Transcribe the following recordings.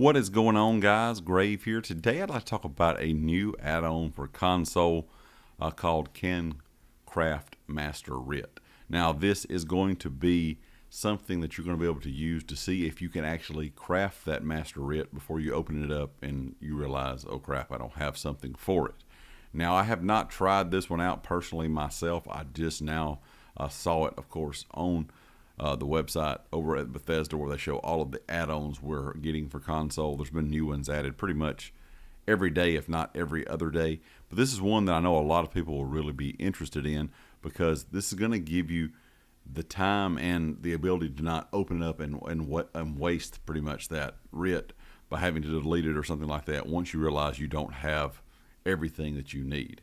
What is going on, guys? Grave here. Today I'd like to talk about a new add-on for console called Can Craft Master Writ. Now this is going to be something that you're going to be able to use to see if you can actually craft that Master Writ before you open it up and you realize, oh crap, I don't have something for it. Now I have not tried this one out personally myself. I just now saw it, of course, on the website over at Bethesda, where they show all of the add-ons we're getting for console. There's been new ones added pretty much every day, if not every other day. But this is one that I know a lot of people will really be interested in, because this is going to give you the time and the ability to not open it up and waste pretty much that writ by having to delete it or something like that once you realize you don't have everything that you need.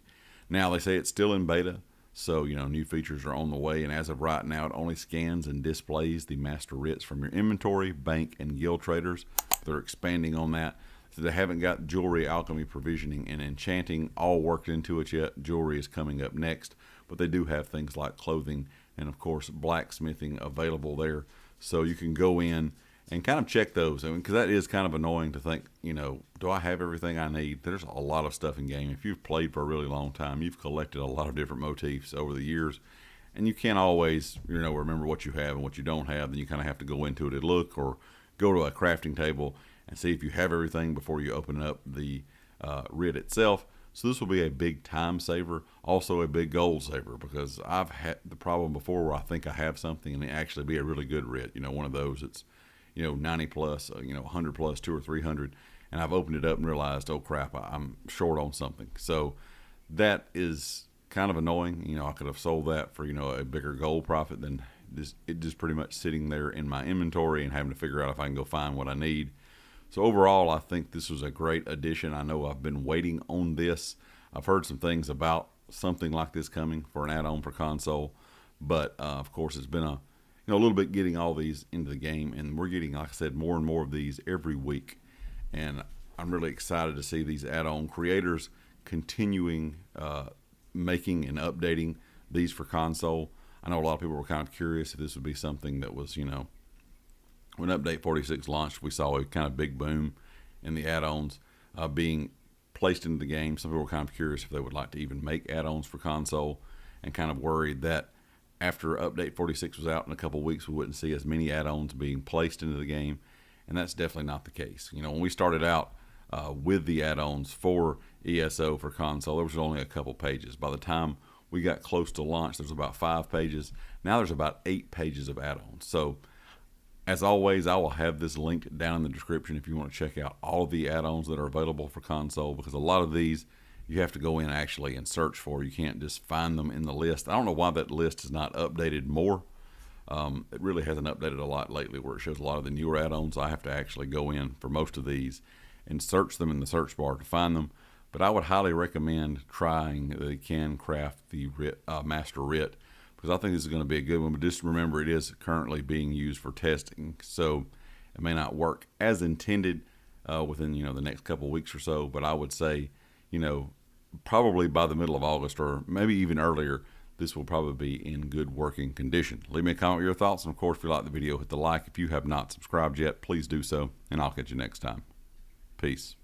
Now they say it's still in beta, so new features are on the way, and as of right now it only scans and displays the Master Writs from your inventory, bank, and guild traders. They're expanding on that. So they haven't got jewelry, alchemy, provisioning, and enchanting all worked into it yet. Jewelry is coming up next, but they do have things like clothing and of course blacksmithing available there, so you can go in and kind of check those. Because that is kind of annoying to think, do I have everything I need? There's a lot of stuff in game. If you've played for a really long time, you've collected a lot of different motifs over the years, and you can't always, remember what you have and what you don't have. Then you kind of have to go into it and look, or go to a crafting table and see if you have everything before you open up the writ itself. So this will be a big time saver, also a big gold saver, because I've had the problem before where I think I have something and it actually be a really good writ. One of those that's 90 plus, 100 plus, 200 or 300, and I've opened it up and realized, oh crap, I'm short on something. So that is kind of annoying. I could have sold that for a bigger gold profit than it just pretty much sitting there in my inventory and having to figure out if I can go find what I need. So overall, I think this was a great addition. I know I've been waiting on this. I've heard some things about something like this coming for an add-on for console, but of course it's been a little bit getting all these into the game, and we're getting, like I said, more and more of these every week. And I'm really excited to see these add-on creators continuing making and updating these for console. I know a lot of people were kind of curious if this would be something that was, when Update 46 launched, we saw a kind of big boom in the add-ons being placed into the game. Some people were kind of curious if they would like to even make add-ons for console, and kind of worried that after Update 46 was out in a couple of weeks, we wouldn't see as many add-ons being placed into the game, and that's definitely not the case. When we started out with the add-ons for ESO for console, there was only a couple pages. By the time we got close to launch, there's about 5 pages. Now there's about 8 pages of add-ons. So as always, I will have this linked down in the description if you want to check out all of the add-ons that are available for console, because a lot of these you have to go in actually and search for. You can't just find them in the list. I don't know why that list is not updated more. It really hasn't updated a lot lately, where it shows a lot of the newer add-ons. I have to actually go in for most of these and search them in the search bar to find them. But I would highly recommend trying the Can Craft the Master Writ, because I think this is going to be a good one. But just remember, it is currently being used for testing, so it may not work as intended within the next couple of weeks or so. But I would say, probably by the middle of August, or maybe even earlier, this will probably be in good working condition. Leave me a comment with your thoughts, and of course, if you like the video, hit the like. If you have not subscribed yet, please do so, and I'll catch you next time. Peace.